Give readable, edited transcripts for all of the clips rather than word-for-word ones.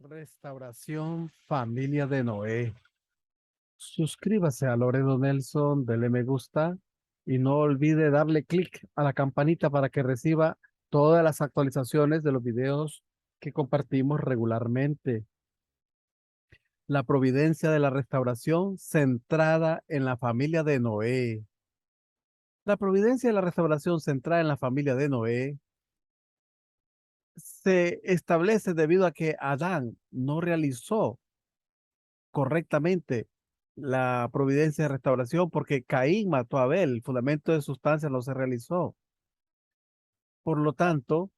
Restauración Familia de Noé. Suscríbase a Loredo Nelson, dele me gusta y no olvide darle clic a la campanita para que reciba todas las actualizaciones de los videos que compartimos regularmente. La providencia de la restauración centrada en la familia de Noé. La providencia de la restauración centrada en la familia de Noé se establece debido a que Adán no realizó correctamente la providencia de restauración porque Caín mató a Abel, el fundamento de sustancia no se realizó. Por lo tanto,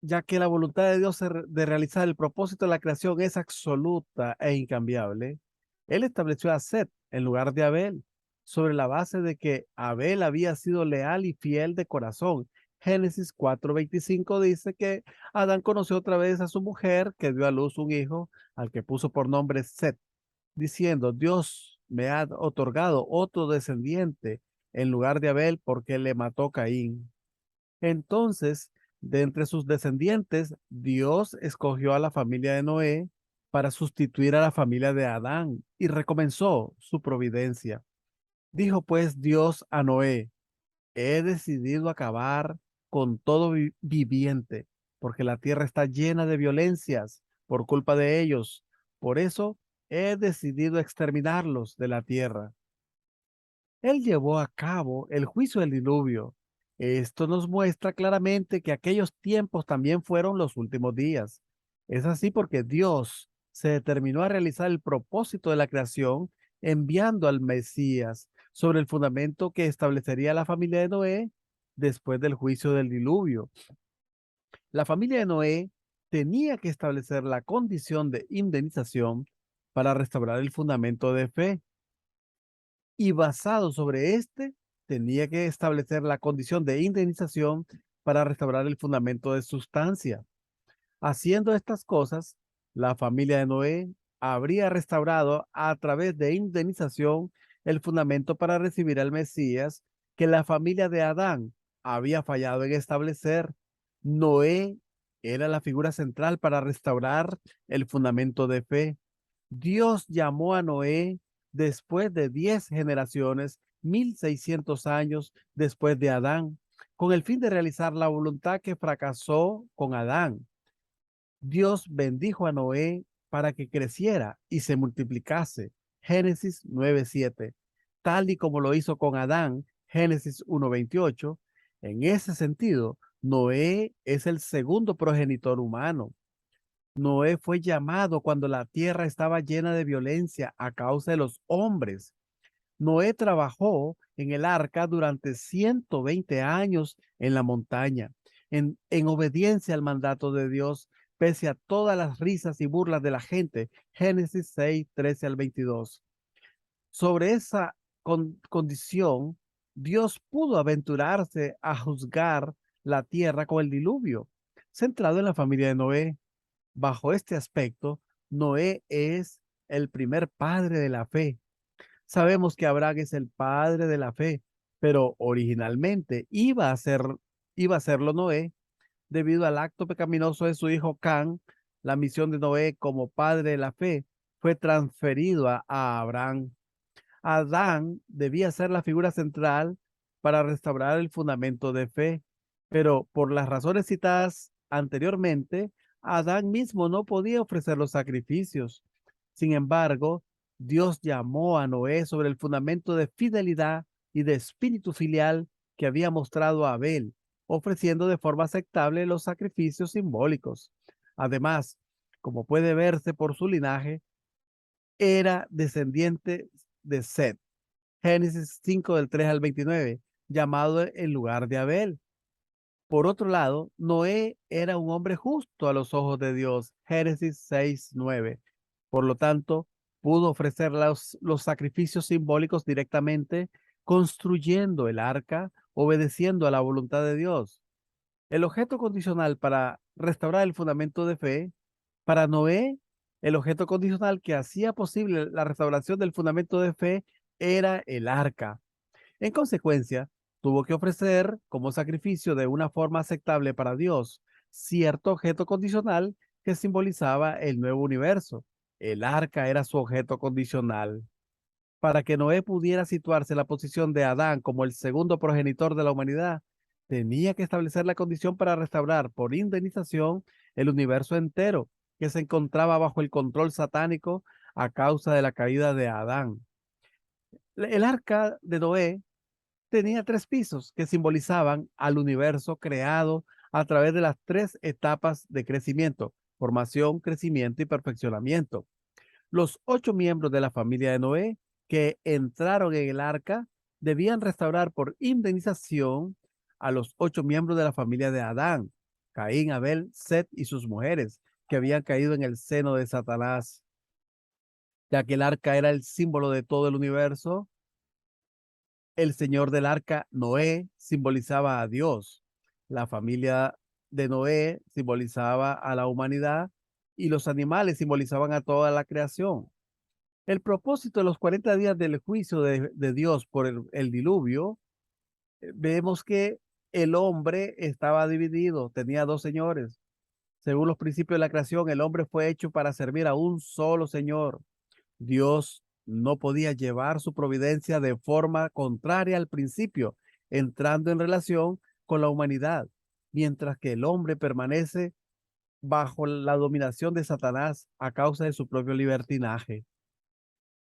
ya que la voluntad de Dios de realizar el propósito de la creación es absoluta e incambiable, Él estableció a Set en lugar de Abel, sobre la base de que Abel había sido leal y fiel de corazón. Génesis 4:25 dice que Adán conoció otra vez a su mujer, que dio a luz un hijo, al que puso por nombre Set, diciendo: Dios me ha otorgado otro descendiente en lugar de Abel porque le mató Caín. Entonces, de entre sus descendientes, Dios escogió a la familia de Noé para sustituir a la familia de Adán y recomenzó su providencia. Dijo pues Dios a Noé: he decidido acabar con todo viviente, porque la tierra está llena de violencias por culpa de ellos. Por eso he decidido exterminarlos de la tierra. Él llevó a cabo el juicio del diluvio. Esto nos muestra claramente que aquellos tiempos también fueron los últimos días. Es así porque Dios se determinó a realizar el propósito de la creación enviando al Mesías sobre el fundamento que establecería la familia de Noé después del juicio del diluvio. La familia de Noé tenía que establecer la condición de indemnización para restaurar el fundamento de fe y basado sobre este, tenía que establecer la condición de indemnización para restaurar el fundamento de sustancia. Haciendo estas cosas, la familia de Noé habría restaurado a través de indemnización el fundamento para recibir al Mesías que la familia de Adán había fallado en establecer. Noé era la figura central para restaurar el fundamento de fe. Dios llamó a Noé después de 10 generaciones, 1600 años después de Adán, con el fin de realizar la voluntad que fracasó con Adán. Dios bendijo a Noé para que creciera y se multiplicase. Génesis 9:7. Tal y como lo hizo con Adán. Génesis 1:28. En ese sentido, Noé es el segundo progenitor humano. Noé fue llamado cuando la tierra estaba llena de violencia a causa de los hombres. Noé trabajó en el arca durante 120 años en la montaña, en obediencia al mandato de Dios, pese a todas las risas y burlas de la gente. Génesis 6:13 al 22. Sobre esa condición, Dios pudo aventurarse a juzgar la tierra con el diluvio, centrado en la familia de Noé. Bajo este aspecto, Noé es el primer padre de la fe. Sabemos que Abraham es el padre de la fe, pero originalmente iba a serlo Noé. Debido al acto pecaminoso de su hijo Can, la misión de Noé como padre de la fe fue transferido a Abraham. Adán debía ser la figura central para restaurar el fundamento de fe, pero por las razones citadas anteriormente, Adán mismo no podía ofrecer los sacrificios. Sin embargo, Dios llamó a Noé sobre el fundamento de fidelidad y de espíritu filial que había mostrado a Abel, ofreciendo de forma aceptable los sacrificios simbólicos. Además, como puede verse por su linaje, era descendiente de Set. Génesis 5 del 3 al 29, llamado en lugar de Abel. Por otro lado, Noé era un hombre justo a los ojos de Dios. Génesis 6:9. Por lo tanto, pudo ofrecer los sacrificios simbólicos directamente, construyendo el arca, obedeciendo a la voluntad de Dios. El objeto condicional para restaurar el fundamento de fe, para Noé, el objeto condicional que hacía posible la restauración del fundamento de fe era el arca. En consecuencia, tuvo que ofrecer como sacrificio de una forma aceptable para Dios cierto objeto condicional que simbolizaba el nuevo universo. El arca era su objeto condicional. Para que Noé pudiera situarse en la posición de Adán como el segundo progenitor de la humanidad, tenía que establecer la condición para restaurar por indemnización el universo entero que se encontraba bajo el control satánico a causa de la caída de Adán. El arca de Noé tenía tres pisos que simbolizaban al universo creado a través de las tres etapas de crecimiento: formación, crecimiento y perfeccionamiento. Los 8 miembros de la familia de Noé que entraron en el arca debían restaurar por indemnización a los 8 miembros de la familia de Adán: Caín, Abel, Set y sus mujeres, que habían caído en el seno de Satanás. Ya que el arca era el símbolo de todo el universo, el señor del arca, Noé, simbolizaba a Dios. La familia de Noé simbolizaba a la humanidad y los animales simbolizaban a toda la creación. El propósito de los 40 días del juicio de Dios por el diluvio, vemos que el hombre estaba dividido, tenía dos señores. Según los principios de la creación, el hombre fue hecho para servir a un solo Señor. Dios no podía llevar su providencia de forma contraria al principio, entrando en relación con la humanidad, mientras que el hombre permanece bajo la dominación de Satanás a causa de su propio libertinaje.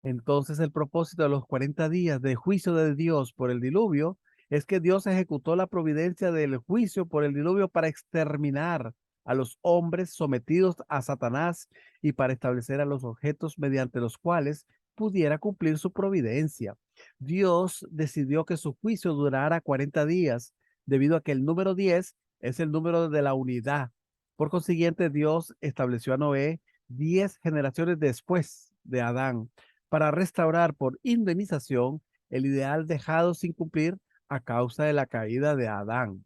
Entonces, el propósito de los 40 días de juicio de Dios por el diluvio es que Dios ejecutó la providencia del juicio por el diluvio para exterminar a los hombres sometidos a Satanás y para establecer a los objetos mediante los cuales pudiera cumplir su providencia. Dios decidió que su juicio durara 40 días, debido a que el número 10 es el número de la unidad. Por consiguiente, Dios estableció a Noé 10 generaciones después de Adán para restaurar por indemnización el ideal dejado sin cumplir a causa de la caída de Adán.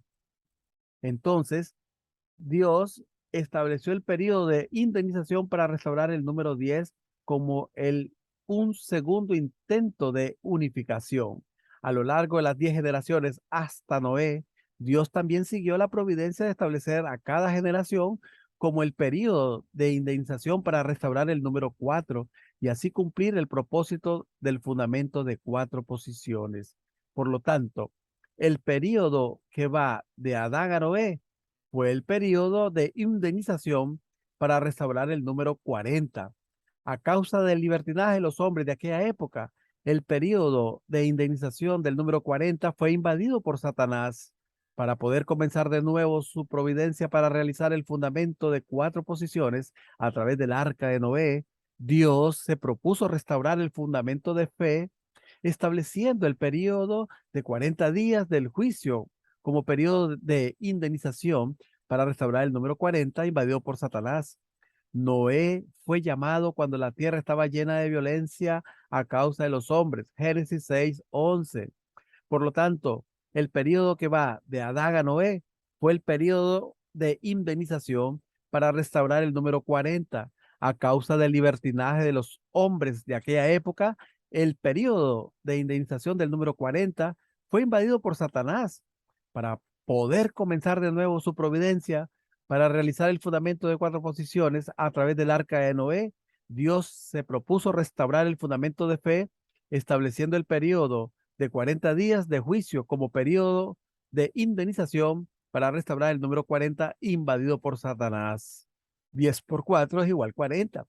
Entonces, Dios estableció el periodo de indemnización para restaurar el número 10 como un segundo intento de unificación. A lo largo de las 10 generaciones hasta Noé, Dios también siguió la providencia de establecer a cada generación como el periodo de indemnización para restaurar el número 4 y así cumplir el propósito del fundamento de 4 posiciones. Por lo tanto, el periodo que va de Adán a Noé fue el periodo de indemnización para restaurar el número 40. A causa del libertinaje de los hombres de aquella época, el periodo de indemnización del número 40 fue invadido por Satanás. Para poder comenzar de nuevo su providencia para realizar el fundamento de 4 posiciones a través del arca de Noé, Dios se propuso restaurar el fundamento de fe, estableciendo el periodo de 40 días del juicio como periodo de indemnización para restaurar el número 40 invadido por Satanás. Noé fue llamado cuando la tierra estaba llena de violencia a causa de los hombres. Génesis 6:11. Por lo tanto, el periodo que va de Adán a Noé fue el periodo de indemnización para restaurar el número 40. A causa del libertinaje de los hombres de aquella época, el periodo de indemnización del número 40 fue invadido por Satanás. Para poder comenzar de nuevo su providencia, para realizar el fundamento de 4 posiciones a través del arca de Noé, Dios se propuso restaurar el fundamento de fe, estableciendo el periodo de 40 días de juicio como periodo de indemnización para restaurar el número 40 invadido por Satanás. 10 por 4 es igual a 40.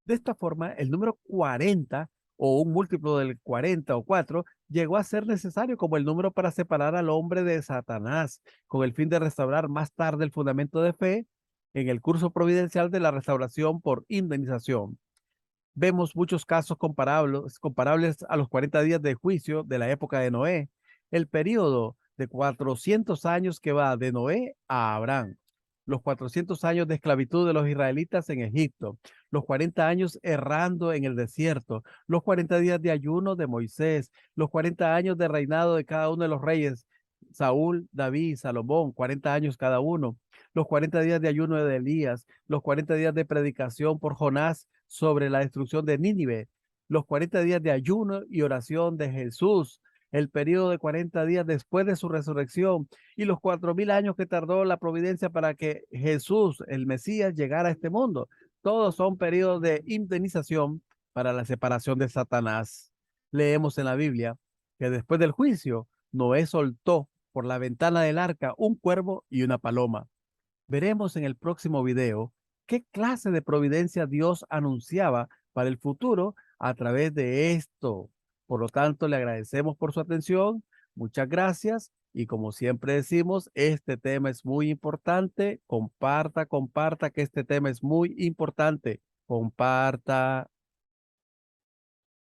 De esta forma, el número 40 o un múltiplo del 40 o 4 llegó a ser necesario como el número para separar al hombre de Satanás, con el fin de restaurar más tarde el fundamento de fe en el curso providencial de la restauración por indemnización. Vemos muchos casos comparables a los 40 días de juicio de la época de Noé, el periodo de 400 años que va de Noé a Abraham, los 400 años de esclavitud de los israelitas en Egipto, los 40 años errando en el desierto, los 40 días de ayuno de Moisés, los 40 años de reinado de cada uno de los reyes, Saúl, David, Salomón, 40 años cada uno, los 40 días de ayuno de Elías, los 40 días de predicación por Jonás sobre la destrucción de Nínive, los 40 días de ayuno y oración de Jesús, el periodo de 40 días después de su resurrección y los 4000 años que tardó la providencia para que Jesús, el Mesías, llegara a este mundo. Todos son periodos de indemnización para la separación de Satanás. Leemos en la Biblia que después del juicio, Noé soltó por la ventana del arca un cuervo y una paloma. Veremos en el próximo video qué clase de providencia Dios anunciaba para el futuro a través de esto. Por lo tanto, le agradecemos por su atención. Muchas gracias. Y como siempre decimos, este tema es muy importante. Comparta, comparta que este tema es muy importante. Comparta.